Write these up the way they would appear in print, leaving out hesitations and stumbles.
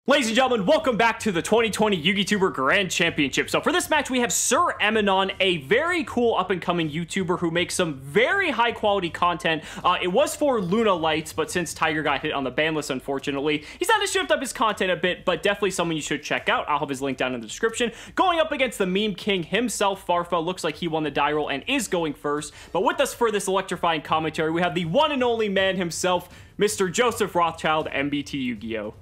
Ladies and gentlemen, welcome back to the 2020 YugiTuber Grand Championship. So for this match, we have Sir Emanon, a very cool up-and-coming YouTuber who makes some very high-quality content. It was for Luna Lights, but since Tiger got hit on the ban list, unfortunately, he's had to shift up his content a bit, but definitely someone you should check out. I'll have his link down in the description. Going up against the meme king himself, Farfa. Looks like he won the die roll and is going first. But with us for this electrifying commentary, we have the one and only man himself, Mr. Joseph Rothschild, MBT Yu-Gi-Oh!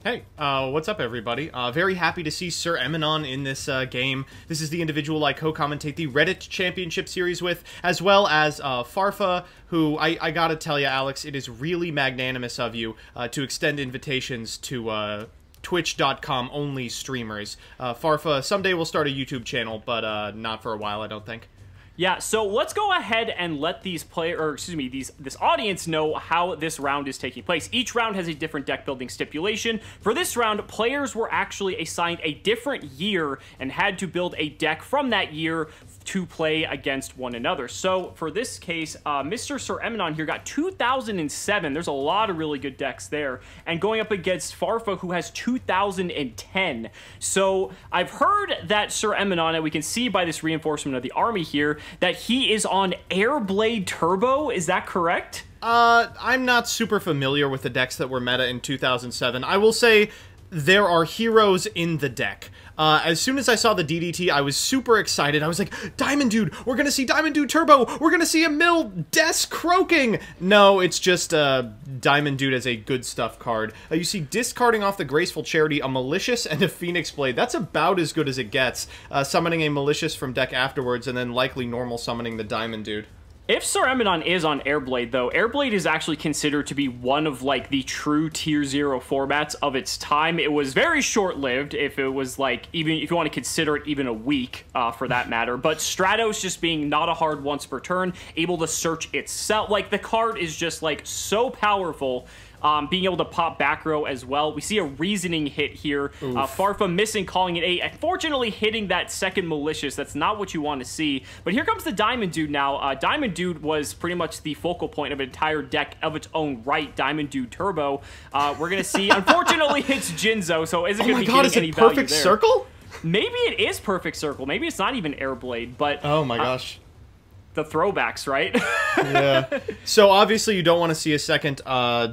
Hey, what's up everybody? Very happy to see Sir Emanon in this game. This is the individual I co-commentate the Reddit Championship series with, as well as Farfa, who I gotta tell you, Alex, it is really magnanimous of you to extend invitations to Twitch.com only streamers. Farfa, someday we'll start a YouTube channel, but not for a while, I don't think. Yeah, so let's go ahead and let these this audience know how this round is taking place. Each round has a different deck building stipulation. For this round, players were actually assigned a different year and had to build a deck from that year to play against one another. So for this case, Mr. Sir Emanon here got 2007. There's a lot of really good decks there. And going up against Farfa, who has 2010. So I've heard that Sir Emanon, and we can see by this reinforcement of the army here, that he is on Airblade Turbo. Is that correct? I'm not super familiar with the decks that were meta in 2007. I will say there are heroes in the deck. As soon as I saw the DDT, I was super excited. I was like, Diamond Dude! We're gonna see Diamond Dude Turbo! We're gonna see a mill Des croaking! No, it's just Diamond Dude as a good stuff card. You see discarding off the Graceful Charity, a Malicious, and a Phoenix Blade. That's about as good as it gets. Summoning a Malicious from deck afterwards, and then likely normal summoning the Diamond Dude. If Sir Emanon is on Airblade, though, Airblade is actually considered to be one of, like, the true Tier 0 formats of its time. It was very short-lived, if it was, like, even if you want to consider it even a week, for that matter. But Stratos just being not a hard once per turn, able to search itself. Like, the card is just, like, so powerful. Being able to pop back row as well. We see a reasoning hit here. Farfa missing, calling it 8. Unfortunately, hitting that second Malicious. That's not what you want to see. But here comes the Diamond Dude now. Diamond Dude was pretty much the focal point of an entire deck of its own right. Diamond Dude Turbo. We're going to see, unfortunately, hits Jinzo, so isn't going to be getting any value there. Oh my god, is it Perfect Circle? Maybe it is Perfect Circle. Maybe it's not even Airblade, but... Oh my gosh. The throwbacks, right? Yeah. So obviously you don't want to see a second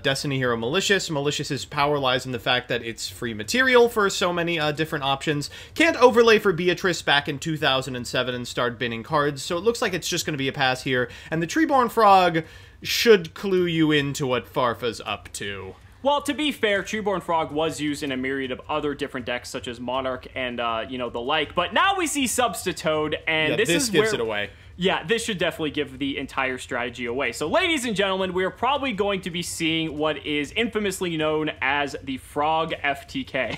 Destiny Hero Malicious. Malicious's power lies in the fact that it's free material for so many different options. Can't overlay for Beatrice back in 2007 and start binning cards, so it looks like it's just going to be a pass here. And the Treeborn Frog should clue you into what Farfa's up to. Well, to be fair, Treeborn Frog was used in a myriad of other different decks, such as Monarch and, you know, the like. But now we see Substitute, and yeah, this gives it away. Yeah, this should definitely give the entire strategy away. So, ladies and gentlemen, we are probably going to be seeing what is infamously known as the Frog FTK.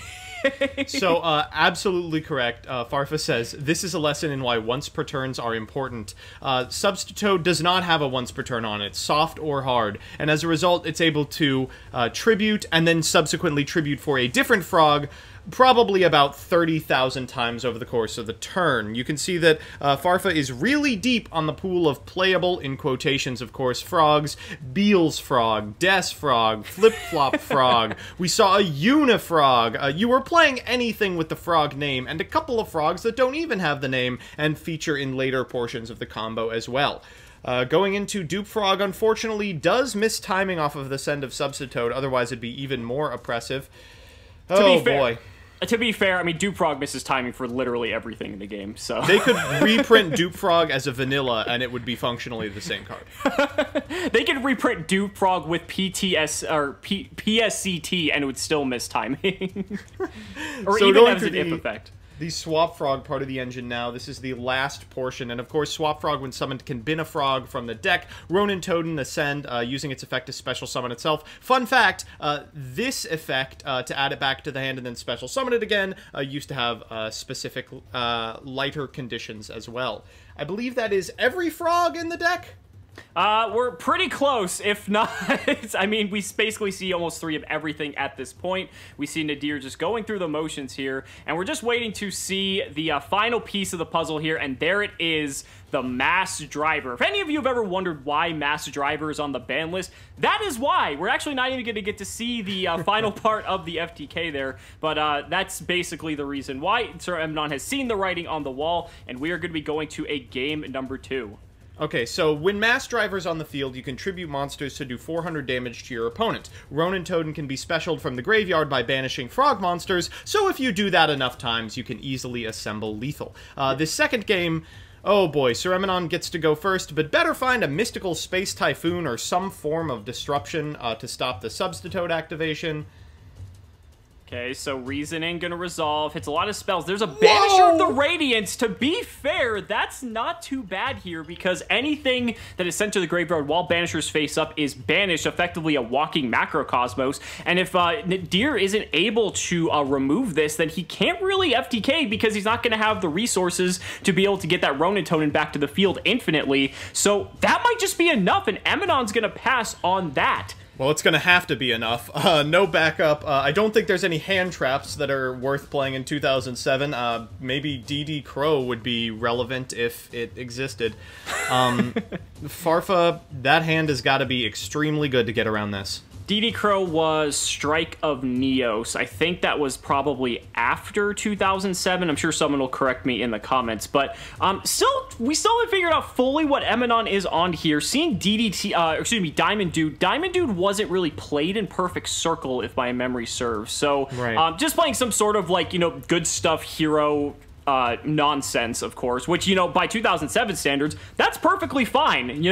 So, absolutely correct. Farfa says, this is a lesson in why once per turns are important. Substitute does not have a once per turn on it, soft or hard, and as a result, it's able to tribute and then subsequently tribute for a different frog, probably about 30,000 times over the course of the turn. You can see that Farfa is really deep on the pool of playable, in quotations of course, frogs. Beel's Frog, Des Frog, Flip-Flop Frog. We saw a Unifrog. You were playing anything with the frog name, and a couple of frogs that don't even have the name and feature in later portions of the combo as well. Going into Dupe Frog, unfortunately, does miss timing off of the send of Substitute, otherwise it'd be even more oppressive. Oh boy. To be fair, I mean, Dupe Frog misses timing for literally everything in the game, so... They could reprint Dupe Frog as a vanilla, and it would be functionally the same card. They could reprint Dupe Frog with PSCT, and it would still miss timing. Or so even as an if effect. The Swap Frog part of the engine now. This is the last portion, and of course Swap Frog when summoned can bin a frog from the deck. Ronin Totem Ascend, using its effect to special summon itself. Fun fact, this effect, to add it back to the hand and then special summon it again, used to have specific lighter conditions as well. I believe that is every frog in the deck? We're pretty close, if not. I mean, we basically see almost 3 of everything at this point. We see Nadir just going through the motions here, and we're just waiting to see the final piece of the puzzle here, and there it is, the Mass Driver. If any of you have ever wondered why Mass Driver is on the ban list, that is why. We're actually not even going to get to see the final part of the FTK there, but that's basically the reason why. Sir Emanon has seen the writing on the wall, and we are going to be going to a game number 2. Okay, so when Mass Driver's on the field, you can tribute monsters to do 400 damage to your opponent. Ronin Totem can be specialed from the graveyard by banishing frog monsters, so if you do that enough times, you can easily assemble lethal. This second game, oh boy, Sir Emanon gets to go first, but better find a mystical space typhoon or some form of disruption to stop the Substitute activation. Okay, so Reasoning gonna resolve. Hits a lot of spells. There's a Banisher of the Radiance. To be fair, that's not too bad here because anything that is sent to the graveyard while Banishers face up is banished, effectively a walking Macrocosmos. And if Nadir isn't able to remove this, then he can't really FTK because he's not gonna have the resources to be able to get that Ronin Totem back to the field infinitely. So that might just be enough, and Emanon's gonna pass on that. Well, it's going to have to be enough. No backup. I don't think there's any hand traps that are worth playing in 2007. Maybe DD Crow would be relevant if it existed. Farfa, that hand has got to be extremely good to get around this. DD Crow was Strike of Neos. I think that was probably after 2007. I'm sure someone will correct me in the comments, but we still haven't figured out fully what Emanon is on here. Seeing Diamond Dude. Diamond Dude wasn't really played in Perfect Circle, if my memory serves. So, right. Just playing some sort of like, good stuff hero nonsense, of course, which, by 2007 standards, that's perfectly fine, Okay,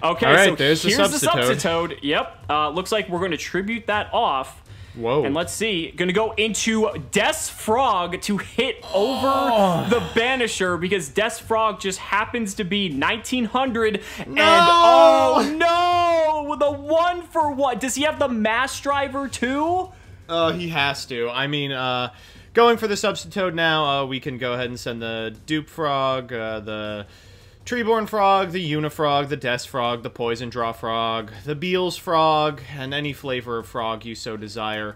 all right, so there's here's the Substitute. Yep, looks like we're going to tribute that off. Whoa. And let's see, going to go into Death Frog to hit over the Banisher because Death Frog just happens to be 1900. No! And oh no, the 1-for-1. Does he have the Mass Driver too? He has to. I mean, going for the Substitute now, we can go ahead and send the Dupe Frog, the Treeborn Frog, the Unifrog, the Death Frog, the Poison Draw Frog, the Beals Frog, and any flavor of frog you so desire.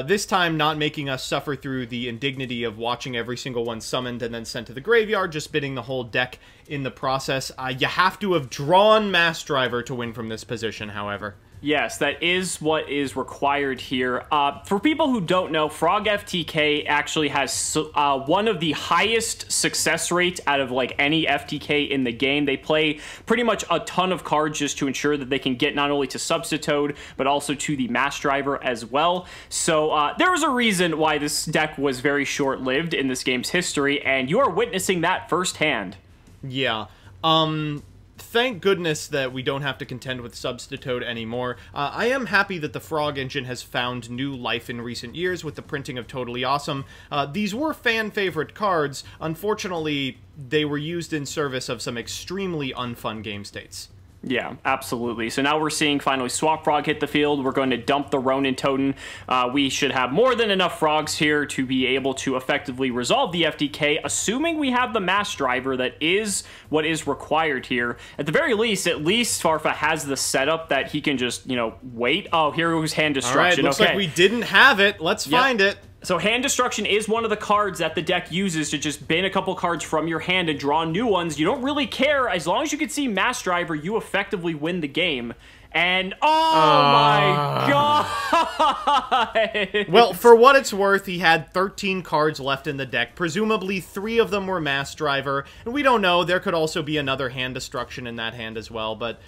This time not making us suffer through the indignity of watching every single one summoned and then sent to the graveyard, just spinning the whole deck in the process. You have to have drawn Mass Driver to win from this position, however. Yes, that is what is required here. For people who don't know, Frog FTK actually has one of the highest success rates out of like any FTK in the game. They play pretty much a ton of cards just to ensure that they can get not only to Substitute, but also to the Mass Driver as well. So there was a reason why this deck was very short-lived in this game's history, and you are witnessing that firsthand. Yeah. Thank goodness that we don't have to contend with Substitute anymore. I am happy that the Frog engine has found new life in recent years with the printing of Totally Awesome. These were fan-favorite cards. Unfortunately, they were used in service of some extremely unfun game states. Yeah, absolutely. So now we're seeing finally Swap Frog hit the field. We're going to dump the Ronin Totem. We should have more than enough frogs here to be able to effectively resolve the FTK, assuming we have the Mass Driver. That is what is required here. At the very least, Farfa has the setup that he can just, wait. Oh, here goes Hand Destruction. All right, looks like we didn't have it. Let's find it. So Hand Destruction is one of the cards that the deck uses to just bin a couple cards from your hand and draw new ones. You don't really care. As long as you can see Mass Driver, you effectively win the game. And, oh my god! Well, for what it's worth, he had 13 cards left in the deck. Presumably, 3 of them were Mass Driver. And we don't know. There could also be another Hand Destruction in that hand as well, but...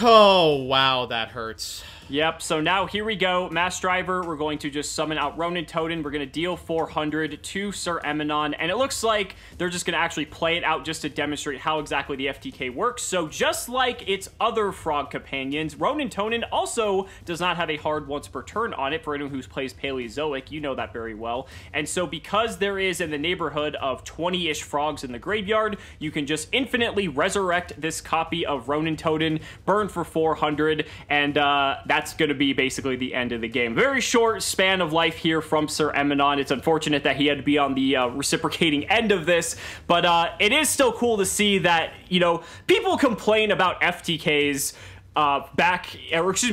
oh, wow, that hurts. Yep, so now here we go. Mass Driver, we're going to just summon out Ronin Totem. We're going to deal 400 to Sir Emanon, and it looks like they're just going to actually play it out just to demonstrate how exactly the FTK works. So just like its other frog companions, Ronin Totem also does not have a hard once per turn on it. For anyone who plays Paleozoic, you know that very well. And so because there is in the neighborhood of 20-ish frogs in the graveyard, you can just infinitely resurrect this copy of Ronin Totem, burn burn for 400, and that's going to be basically the end of the game. Very short span of life here from Sir Emanon. It's unfortunate that he had to be on the reciprocating end of this, but it is still cool to see that, you know, people complain about FTKs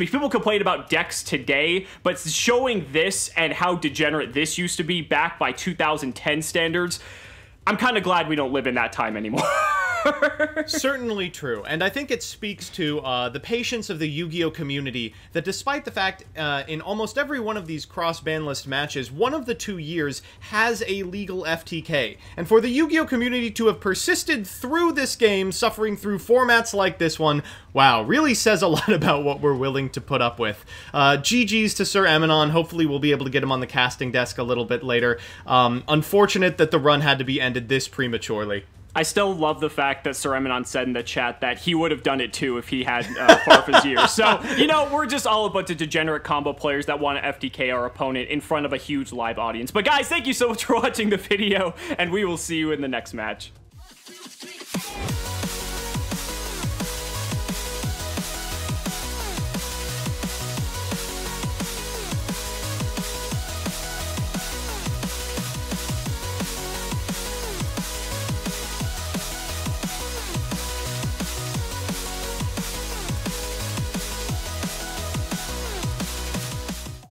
people complain about decks today, but showing this and how degenerate this used to be back by 2010 standards, I'm kind of glad we don't live in that time anymore. Certainly true, and I think it speaks to the patience of the Yu-Gi-Oh community that despite the fact in almost every one of these cross-ban list matches, one of the 2 years has a legal FTK. And for the Yu-Gi-Oh community to have persisted through this game, suffering through formats like this one, wow, really says a lot about what we're willing to put up with. GG's to Sir Emanon. Hopefully we'll be able to get him on the casting desk a little bit later. Unfortunate that the run had to be ended this prematurely. I still love the fact that Sir Emanon said in the chat that he would have done it too if he had Farfa's years. So, you know, we're just all a bunch of degenerate combo players that want to FTK our opponent in front of a huge live audience. But guys, thank you so much for watching the video, and we will see you in the next match.